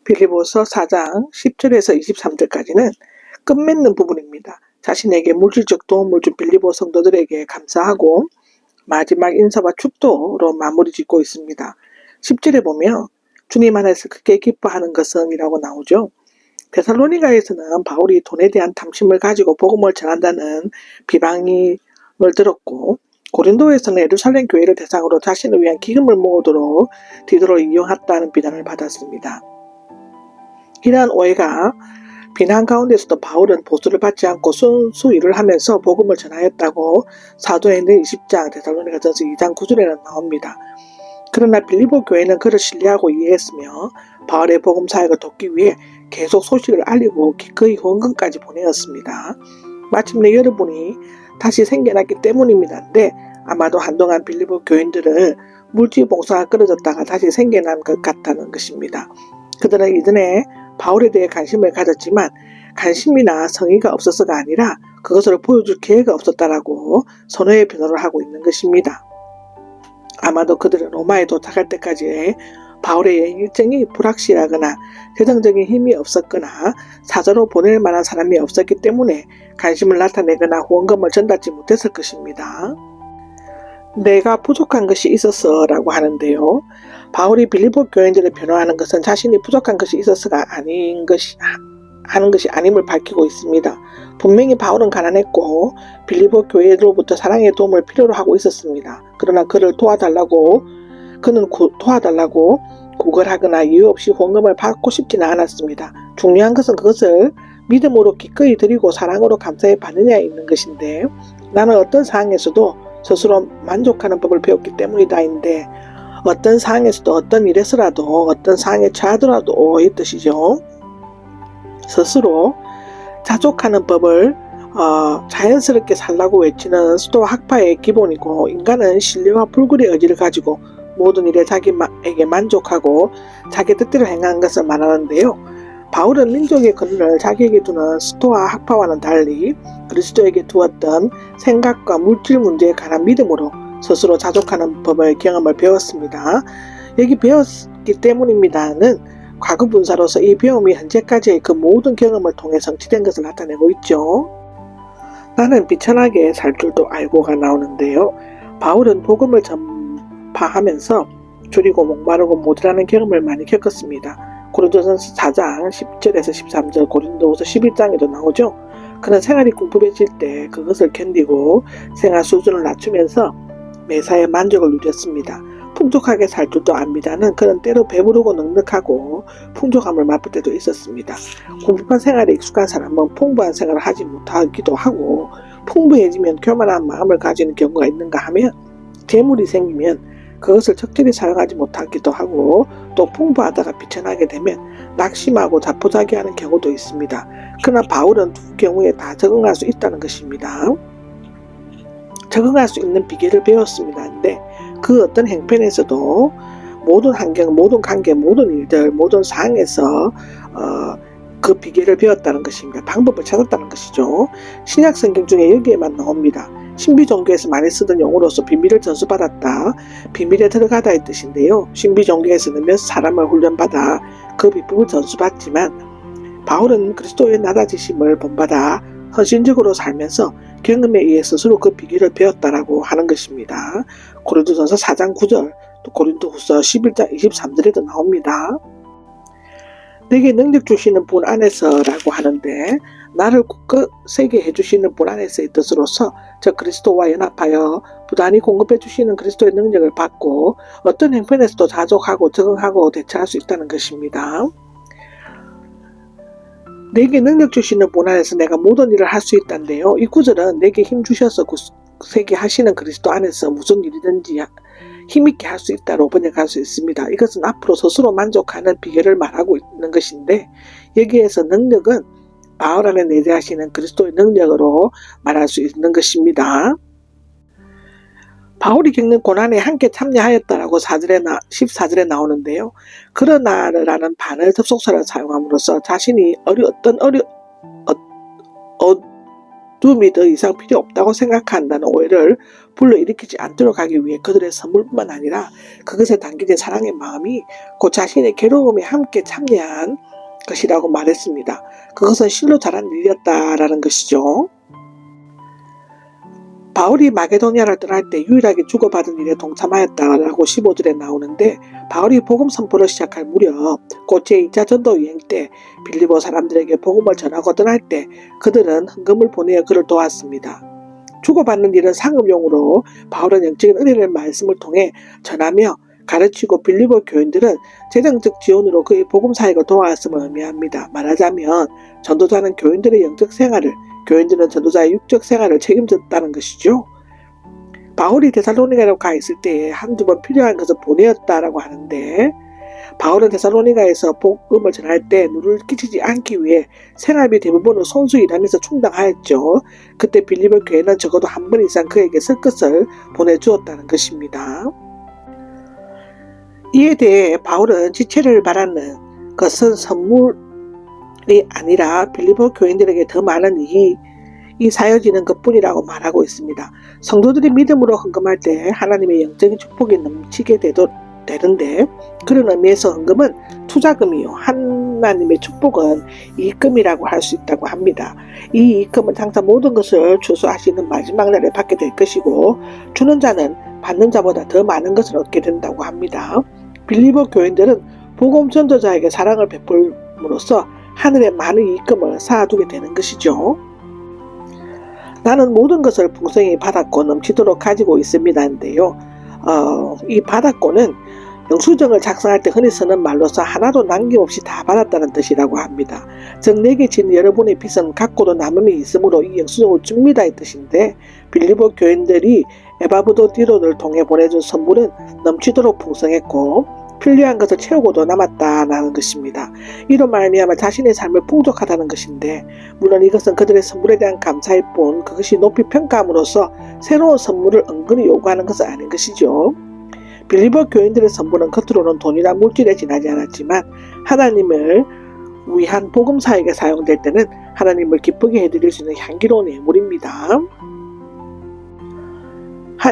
빌립보서 4장 10절에서 23절까지는 끝맺는 부분입니다. 자신에게 물질적 도움을 준 빌립보 성도들에게 감사하고 마지막 인사와 축도로 마무리 짓고 있습니다. 10절에 보면 주님 안에서 크게 기뻐하는 것은 이라고 나오죠. 데살로니가에서는 바울이 돈에 대한 탐심을 가지고 복음을 전한다는 비방을 들었고, 고린도에서는 예루살렘 교회를 대상으로 자신을 위한 기금을 모으도록 디도를 이용했다는 비난을 받았습니다. 이러한 오해가 비난 가운데서도 바울은 보수를 받지 않고 순수 일을 하면서 복음을 전하였다고 사도행전 20장 데살로니가전서 2장 9절에는 나옵니다. 그러나 빌립보 교회는 그를 신뢰하고 이해했으며 바울의 복음 사역을 돕기 위해 계속 소식을 알리고 기꺼이 후원금까지 보내었습니다. 마침내 여러분이 다시 생겨났기 때문입니다인데, 아마도 한동안 빌립보 교인들은 물질 봉사가 끊어졌다가 다시 생겨난 것 같다는 것입니다. 그들은 이전에 바울에 대해 관심을 가졌지만 관심이나 성의가 없어서가 아니라 그것을 보여줄 기회가 없었다라고 선호의 변호를 하고 있는 것입니다. 아마도 그들은 로마에 도착할 때까지 바울의 일정이 불확실하거나 재정적인 힘이 없었거나 사자로 보낼 만한 사람이 없었기 때문에 관심을 나타내거나 후원금을 전달하지 못했을 것입니다. 내가 부족한 것이 있어서 라고 하는데요. 바울이 빌립보 교인들을 변호하는 것은 자신이 부족한 것이 있어서가 하는 것이 아님을 밝히고 있습니다. 분명히 바울은 가난했고 빌립보 교회로부터 사랑의 도움을 필요로 하고 있었습니다. 그러나 그는 도와달라고 구걸하거나 이유 없이 후원금을 받고 싶지는 않았습니다. 중요한 것은 그것을 믿음으로 기꺼이 드리고 사랑으로 감사해 받느냐에 있는 것인데, 나는 어떤 상황에서도 스스로 만족하는 법을 배웠기 때문이다인데, 어떤 상황에서도 어떤 일에서라도 어떤 상황에 처하더라도 이 뜻이죠. 스스로 자족하는 법을 자연스럽게 살라고 외치는 스토아 학파의 기본이고, 인간은 신뢰와 불굴의 의지를 가지고 모든 일에 자기에게 만족하고 자기 뜻대로 행하는 것을 말하는데요. 바울은 민족의 근원을 자기에게 두는 스토아 학파와는 달리 그리스도에게 두었던 생각과 물질 문제에 관한 믿음으로 스스로 자족하는 법의 경험을 배웠습니다. 여기 배웠기 때문입니다는 과거 분사로서 이 배움이 현재까지의 그 모든 경험을 통해 성취된 것을 나타내고 있죠. 나는 비천하게 살 줄도 알고가 나오는데요. 바울은 복음을 전파하면서 줄이고 목마르고 모자라는 경험을 많이 겪었습니다. 고린도전서 4장 10절에서 13절, 고린도후서 11장에도 나오죠. 그는 생활이 궁핍해질 때 그것을 견디고 생활 수준을 낮추면서 매사에 만족을 누렸습니다. 풍족하게 살 줄도 압니다는 그는 때로 배부르고 넉넉하고 풍족함을 맛볼 때도 있었습니다. 궁핍한 생활에 익숙한 사람은 풍부한 생활을 하지 못하기도 하고, 풍부해지면 교만한 마음을 가지는 경우가 있는가 하면 재물이 생기면 그것을 적절히 사용하지 못하기도 하고, 또 풍부하다가 비천하게 되면 낙심하고 자포자기하는 경우도 있습니다. 그러나 바울은 두 경우에 다 적응할 수 있다는 것입니다. 적응할 수 있는 비결을 배웠습니다. 근데 그 어떤 행편에서도 모든 환경, 모든 관계, 모든 일들, 모든 상황에서 그 비결을 배웠다는 것입니다. 방법을 찾았다는 것이죠. 신약 성경 중에 여기에만 나옵니다. 신비 종교에서 많이 쓰던 용어로서 비밀을 전수받았다, 비밀에 들어가다의 뜻인데요. 신비 종교에서는 몇 사람을 훈련받아 그 비법을 전수받지만, 바울은 그리스도의 낮아지심을 본받아 헌신적으로 살면서 경험에 의해 스스로 그 비결을 배웠다라고 하는 것입니다. 고린도전서 4장 9절, 또 고린도후서 11장 23절에도 나옵니다. 내게 능력 주시는 분 안에서라고 하는데, 나를 굳게 세게 해주시는 분 안에서의 뜻으로서 저 그리스도와 연합하여 부단히 공급해 주시는 그리스도의 능력을 받고 어떤 형편에서도 자족하고 적응하고 대처할 수 있다는 것입니다. 내게 능력 주시는 분 안에서 내가 모든 일을 할 수 있다는데요. 이 구절은 내게 힘 주셔서 굳세게 하시는 그리스도 안에서 무슨 일이든지 힘있게 할 수 있다로 번역할 수 있습니다. 이것은 앞으로 스스로 만족하는 비결을 말하고 있는 것인데, 여기에서 능력은 바울 안에 내재하시는 그리스도의 능력으로 말할 수 있는 것입니다. 바울이 겪는 고난에 함께 참여하였다라고 14절에 나오는데요. 그러나라는 반을 접속사를 사용함으로써 자신이 도움이 더 이상 필요 없다고 생각한다는 오해를 불러일으키지 않도록 하기 위해 그들의 선물뿐만 아니라 그것에 담겨진 사랑의 마음이 곧 자신의 괴로움에 함께 참여한 것이라고 말했습니다. 그것은 실로 잘한 일이었다라는 것이죠. 바울이 마게도니아를 떠날 때 유일하게 주고받은 일에 동참하였다라고 15절에 나오는데, 바울이 복음 선포를 시작할 무렵 곧 제2차 전도 유행 때 빌립보 사람들에게 복음을 전하고 떠날 때 그들은 헌금을 보내어 그를 도왔습니다. 주고받는 일은 상업용으로 바울은 영적인 은혜의 말씀을 통해 전하며 가르치고 빌립보 교인들은 재정적 지원으로 그의 복음 사역을 도왔음을 의미합니다. 말하자면 전도자는 교인들의 영적 생활을, 교인들은 전도자의 육적 생활을 책임졌다는 것이죠. 바울이 데살로니가로 가 있을 때에 한두 번 필요한 것을 보내었다라고 하는데, 바울은 데살로니가에서 복음을 전할 때 누를 끼치지 않기 위해 생활비 대부분을 손수 일하면서 충당하였죠. 그때 빌립보 교회는 적어도 한 번 이상 그에게 쓸 것을 보내주었다는 것입니다. 이에 대해 바울은 지체를 바라는 것은 선물이 아니라 빌립보 교인들에게 더 많은 이익이 사여지는 것뿐이라고 말하고 있습니다. 성도들이 믿음으로 헌금할 때 하나님의 영적인 축복이 넘치게 되는데, 그런 의미에서 헌금은 투자금이요, 하나님의 축복은 이익금이라고 할 수 있다고 합니다. 이 이익금은 항상 모든 것을 추수하시는 마지막 날에 받게 될 것이고, 주는 자는 받는 자보다 더 많은 것을 얻게 된다고 합니다. 빌립보 교인들은 복음 전도자에게 사랑을 베풀므로써 하늘에 많은 이익금을 쌓아두게 되는 것이죠. 나는 모든 것을 풍성히 받았고 넘치도록 가지고 있습니다인데요. 이 받았고는 영수증을 작성할 때 흔히 쓰는 말로서 하나도 남김없이 다 받았다는 뜻이라고 합니다. 즉 내게 진 여러분의 빚은 갖고도 남음이 있으므로 이 영수증을 줍니다 이 뜻인데, 빌립보 교인들이 에바브도디로를 통해 보내준 선물은 넘치도록 풍성했고 필요한 것을 채우고도 남았다는 것입니다. 이로 말미암아 자신의 삶을 풍족하다는 것인데, 물론 이것은 그들의 선물에 대한 감사일 뿐 그것이 높이 평가함으로써 새로운 선물을 은근히 요구하는 것은 아닌 것이죠. 빌립보 교인들의 선물은 겉으로는 돈이나 물질에 지나지 않았지만 하나님을 위한 복음 사역에 사용될 때는 하나님을 기쁘게 해드릴 수 있는 향기로운 예물입니다.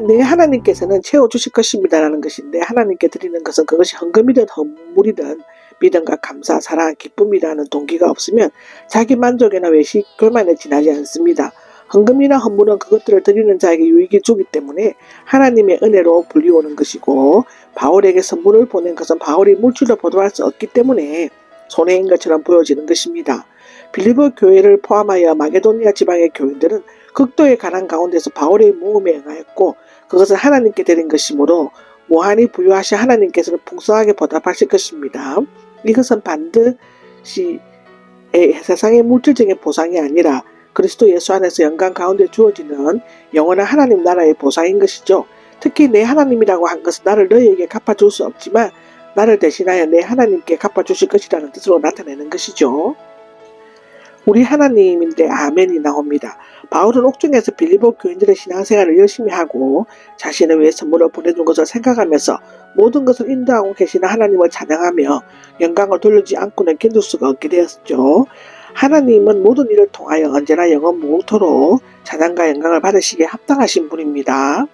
내 하나님께서는 채워주실 것입니다라는 것인데, 하나님께 드리는 것은 그것이 헌금이든 헌물이든 믿음과 감사, 사랑, 기쁨이라는 동기가 없으면 자기 만족이나 외식, 교만에 지나지 않습니다. 헌금이나 헌물은 그것들을 드리는 자에게 유익이 주기 때문에 하나님의 은혜로 불리오는 것이고, 바울에게 선물을 보낸 것은 바울이 물질로 보도할 수 없기 때문에 손해인 것처럼 보여지는 것입니다. 빌립보 교회를 포함하여 마게도니아 지방의 교인들은 극도의 가난 가운데서 바울의 모험에 응하였고 그것은 하나님께 드린 것이므로 무한히 부유하신 하나님께서는 풍성하게 보답하실 것입니다. 이것은 반드시 세상의 물질적인 보상이 아니라 그리스도 예수 안에서 영광 가운데 주어지는 영원한 하나님 나라의 보상인 것이죠. 특히 내 하나님이라고 한 것은 나를 너희에게 갚아줄 수 없지만 나를 대신하여 내 하나님께 갚아주실 것이라는 뜻으로 나타내는 것이죠. 우리 하나님인데 아멘이 나옵니다. 바울은 옥중에서 빌립보 교인들의 신앙생활을 열심히 하고 자신을 위해 선물을 보내준 것을 생각하면서 모든 것을 인도하고 계시는 하나님을 찬양하며 영광을 돌리지 않고는 견딜 수가 없게 되었죠. 하나님은 모든 일을 통하여 언제나 영원 무궁토록 찬양과 영광을 받으시기에 합당하신 분입니다.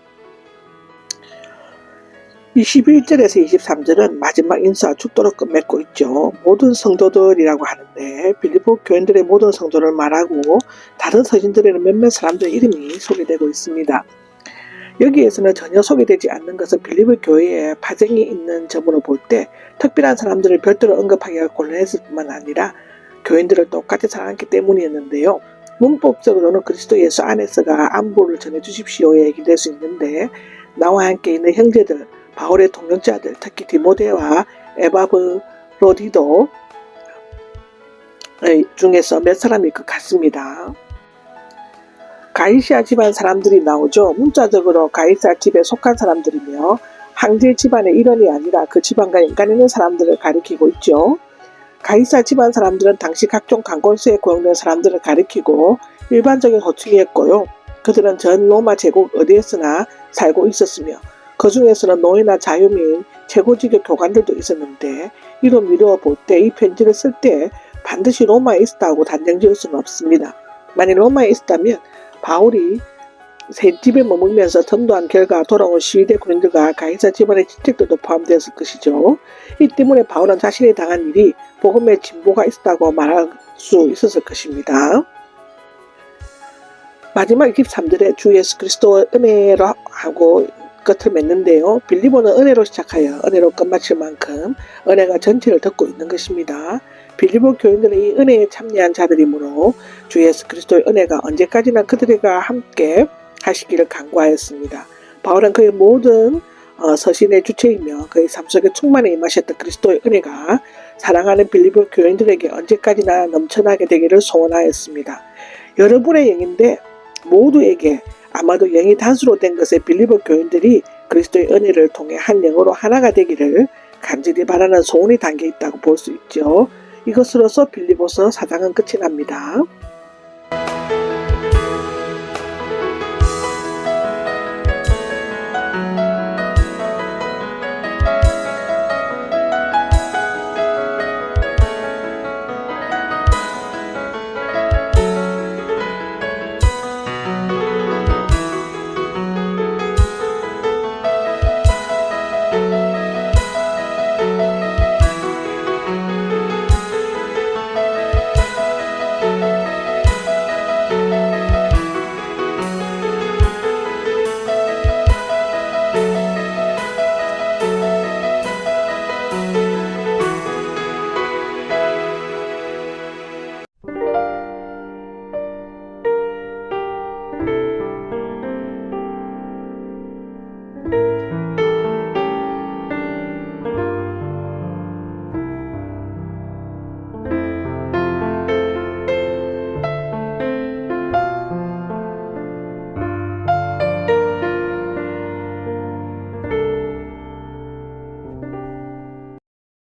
21절에서 23절은 마지막 인사 축도로 끝맺고 있죠. 모든 성도들이라고 하는데 빌립보 교인들의 모든 성도를 말하고 다른 서신들에는 몇몇 사람들의 이름이 소개되고 있습니다. 여기에서는 전혀 소개되지 않는 것은 빌립보 교회에 파쟁이 있는 점으로 볼 때 특별한 사람들을 별도로 언급하기가 곤란했을 뿐만 아니라 교인들을 똑같이 사랑했기 때문이었는데요. 문법적으로는 그리스도 예수 안에서가 안부를 전해주십시오에 얘기될 수 있는데, 나와 함께 있는 형제들, 바울의 동역자들, 특히 디모데와 에바브로디도 중에서 몇 사람일 것 같습니다. 가이시아 집안 사람들이 나오죠. 문자적으로 가이시아 집에 속한 사람들이며 황제 집안의 일원이 아니라 그 집안과 연관 있는 사람들을 가리키고 있죠. 가이시아 집안 사람들은 당시 각종 관건수에 고용된 사람들을 가리키고 일반적인 호칭이었고요. 그들은 전 로마 제국 어디에서나 살고 있었으며 그 중에서는 노예나 자유민, 최고직의 교관들도 있었는데, 이로 미루어 볼 때 이 편지를 쓸 때 반드시 로마에 있었다고 단정 지을 수는 없습니다. 만약 로마에 있었다면 바울이 새 집에 머물면서 전도한 결과 돌아온 시위대 군인들과 가이사 집안의 친척들도 포함되었을 것이죠. 이 때문에 바울은 자신이 당한 일이 복음의 진보가 있었다고 말할 수 있었을 것입니다. 마지막 23절에 주 예수 그리스도의 은혜로 하고 끝을 맺는데요. 빌립보는 은혜로 시작하여 은혜로 끝마칠 만큼 은혜가 전체를 덮고 있는 것입니다. 빌립보 교인들은 이 은혜에 참여한 자들이므로 주 예수 그리스도의 은혜가 언제까지나 그들과 함께 하시기를 간구하였습니다. 바울은 그의 모든 서신의 주체이며 그의 삶 속에 충만히 임하셨던 그리스도의 은혜가 사랑하는 빌립보 교인들에게 언제까지나 넘쳐나게 되기를 소원하였습니다. 여러분의 영인데 모두에게 아마도 영이 단수로 된 것에 빌립보 교인들이 그리스도의 은혜를 통해 한 영으로 하나가 되기를 간절히 바라는 소원이 담겨 있다고 볼 수 있죠. 이것으로서 빌립보서 4장은 끝이 납니다.